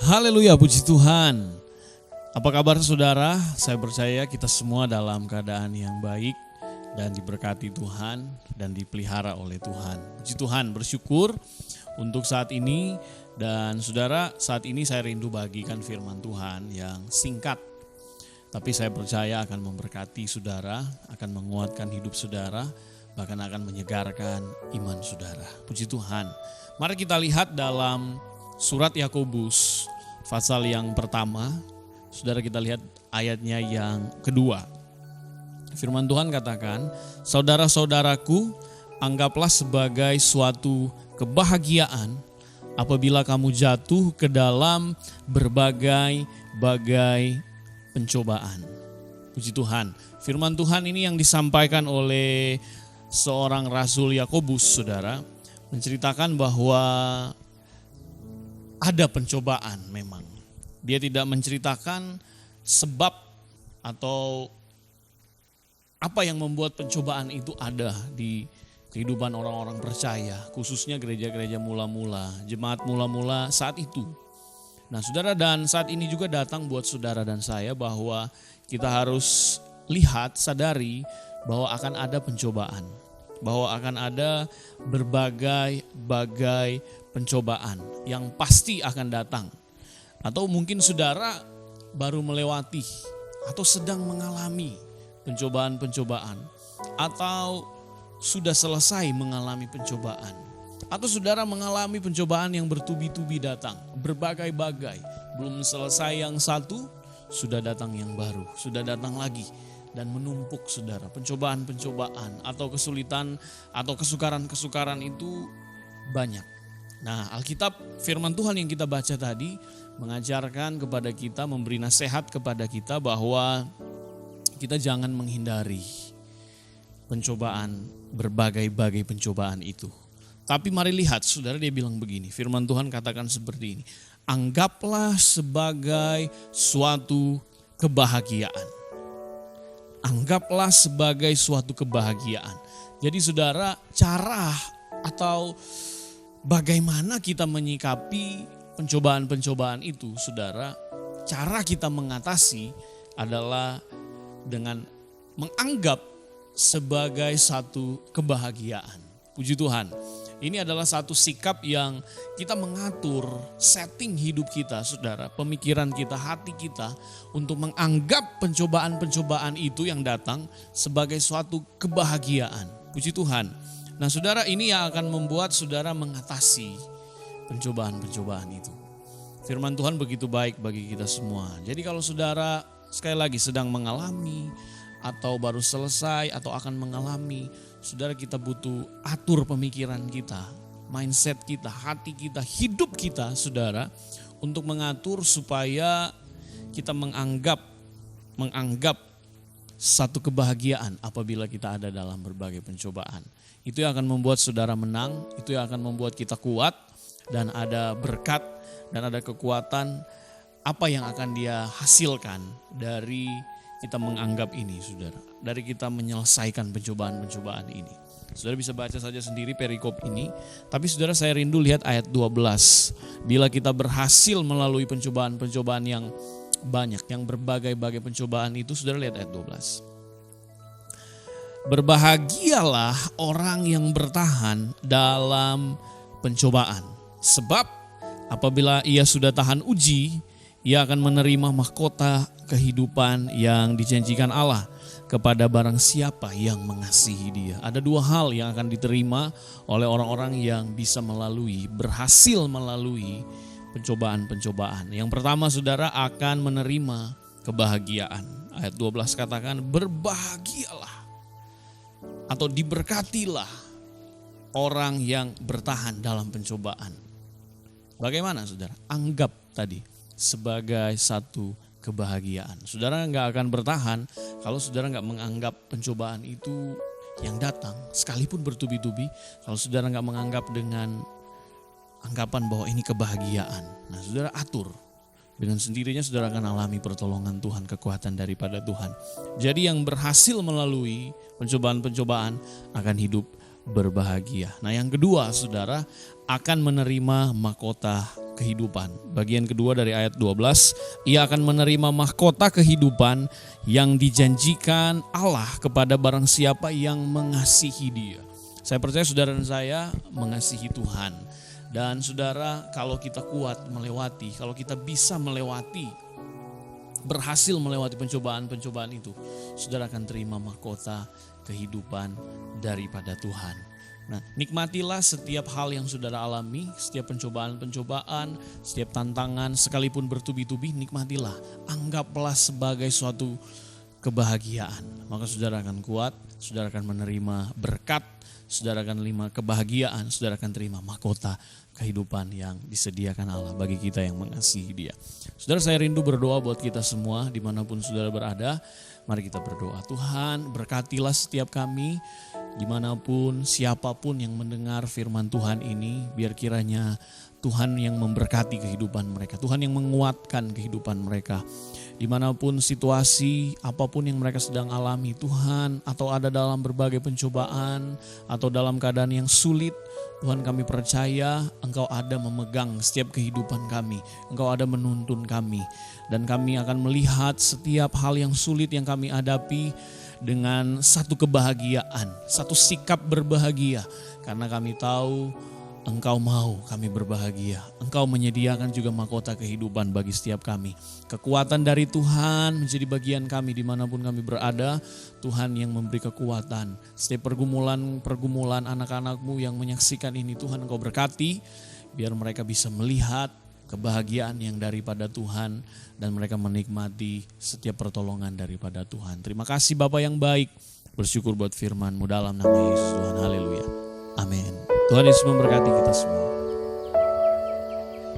Haleluya, puji Tuhan. Apa kabar saudara? Saya percaya kita semua dalam keadaan yang baik dan diberkati Tuhan dan dipelihara oleh Tuhan. Puji Tuhan, bersyukur untuk saat ini. Dan saudara, saat ini saya rindu bagikan firman Tuhan yang singkat, tapi saya percaya akan memberkati saudara, akan menguatkan hidup saudara, bahkan akan menyegarkan iman saudara. Puji Tuhan. Mari kita lihat dalam surat Yakobus pasal yang pertama. Saudara, kita lihat ayatnya yang kedua. Firman Tuhan katakan, saudara-saudaraku, anggaplah sebagai suatu kebahagiaan apabila kamu jatuh ke dalam berbagai-bagai pencobaan. Puji Tuhan. Firman Tuhan ini yang disampaikan oleh seorang Rasul Yakobus, saudara, menceritakan bahwa ada pencobaan memang. Dia tidak menceritakan sebab atau apa yang membuat pencobaan itu ada di kehidupan orang-orang percaya, khususnya gereja-gereja mula-mula, jemaat mula-mula saat itu. Nah saudara, dan saat ini juga datang buat saudara dan saya bahwa kita harus lihat, sadari bahwa akan ada pencobaan, bahwa akan ada berbagai-bagai pencobaan yang pasti akan datang. Atau mungkin saudara baru melewati atau sedang mengalami pencobaan-pencobaan, atau sudah selesai mengalami pencobaan, atau saudara mengalami pencobaan yang bertubi-tubi datang, berbagai-bagai, belum selesai yang satu, sudah datang yang baru, sudah datang lagi, dan menumpuk saudara. Pencobaan-pencobaan atau kesulitan atau kesukaran-kesukaran itu banyak. Nah, Alkitab, firman Tuhan yang kita baca tadi mengajarkan kepada kita, memberi nasihat kepada kita bahwa kita jangan menghindari pencobaan, berbagai-bagai pencobaan itu. Tapi mari lihat, saudara, dia bilang begini, firman Tuhan katakan seperti ini, anggaplah sebagai suatu kebahagiaan. Anggaplah sebagai suatu kebahagiaan. Jadi saudara, cara atau bagaimana kita menyikapi pencobaan-pencobaan itu, saudara, cara kita mengatasi adalah dengan menganggap sebagai satu kebahagiaan. Puji Tuhan. Ini adalah satu sikap yang kita mengatur setting hidup kita, saudara, pemikiran kita, hati kita untuk menganggap pencobaan-pencobaan itu yang datang sebagai suatu kebahagiaan. Puji Tuhan. Nah saudara, ini yang akan membuat saudara mengatasi pencobaan-pencobaan itu. Firman Tuhan begitu baik bagi kita semua. Jadi kalau saudara sekali lagi sedang mengalami atau baru selesai atau akan mengalami, saudara, kita butuh atur pemikiran kita, mindset kita, hati kita, hidup kita, saudara, untuk mengatur supaya kita menganggap satu kebahagiaan apabila kita ada dalam berbagai pencobaan. Itu yang akan membuat saudara menang, itu yang akan membuat kita kuat dan ada berkat dan ada kekuatan apa yang akan dia hasilkan dari kita menganggap ini, saudara. Dari kita menyelesaikan pencobaan-pencobaan ini. Saudara bisa baca saja sendiri perikop ini. Tapi saudara, saya rindu lihat ayat 12. Bila kita berhasil melalui pencobaan-pencobaan yang banyak, yang berbagai-bagai pencobaan itu, saudara lihat ayat 12. Berbahagialah orang yang bertahan dalam pencobaan. Sebab apabila ia sudah tahan uji, ia akan menerima mahkota kehidupan yang dijanjikan Allah kepada barang siapa yang mengasihi dia. Ada dua hal yang akan diterima oleh orang-orang yang bisa berhasil melalui pencobaan-pencobaan. Yang pertama, saudara, akan menerima kebahagiaan. Ayat 12 katakan, berbahagialah atau diberkatilah orang yang bertahan dalam pencobaan. Bagaimana, saudara? Anggap tadi sebagai satu kebahagiaan. Saudara nggak akan bertahan kalau saudara nggak menganggap pencobaan itu yang datang, sekalipun bertubi-tubi, kalau saudara nggak menganggap dengan anggapan bahwa ini kebahagiaan. Nah saudara, atur. Dengan sendirinya saudara akan alami pertolongan Tuhan, kekuatan daripada Tuhan. Jadi yang berhasil melalui pencobaan-pencobaan akan hidup berbahagia. Nah yang kedua saudara, akan menerima mahkota kehidupan. Bagian kedua dari ayat 12, ia akan menerima mahkota kehidupan yang dijanjikan Allah kepada barang siapa yang mengasihi Dia. Saya percaya saudara dan saya mengasihi Tuhan. Dan saudara, kalau kita kuat melewati, kalau kita bisa melewati, berhasil melewati pencobaan-pencobaan itu, saudara akan terima mahkota kehidupan daripada Tuhan. Nah, nikmatilah setiap hal yang saudara alami, setiap pencobaan-pencobaan, setiap tantangan, sekalipun bertubi-tubi, nikmatilah. Anggaplah sebagai suatu kebahagiaan. Maka saudara akan kuat, saudara akan menerima berkat, saudara akan terima kebahagiaan, saudara akan terima mahkota kehidupan yang disediakan Allah bagi kita yang mengasihi Dia. Saudara, saya rindu berdoa buat kita semua dimanapun saudara berada. Mari kita berdoa. Tuhan, berkatilah setiap kami, dimanapun siapapun yang mendengar firman Tuhan ini, biar kiranya Tuhan yang memberkati kehidupan mereka, Tuhan yang menguatkan kehidupan mereka. Dimanapun situasi, apapun yang mereka sedang alami Tuhan, atau ada dalam berbagai pencobaan, atau dalam keadaan yang sulit, Tuhan kami percaya Engkau ada memegang setiap kehidupan kami, Engkau ada menuntun kami, dan kami akan melihat setiap hal yang sulit yang kami hadapi dengan satu kebahagiaan, satu sikap berbahagia, karena kami tahu Engkau mau kami berbahagia. Engkau menyediakan juga mahkota kehidupan bagi setiap kami. Kekuatan dari Tuhan menjadi bagian kami dimanapun kami berada. Tuhan yang memberi kekuatan. Setiap pergumulan anak-anak-Mu yang menyaksikan ini, Tuhan Engkau berkati. Biar mereka bisa melihat kebahagiaan yang daripada Tuhan. Dan mereka menikmati setiap pertolongan daripada Tuhan. Terima kasih Bapa yang baik. Bersyukur buat firman-Mu dalam nama Yesus Tuhan. Haleluya. Amin. Tuhan Yesus memberkati kita semua.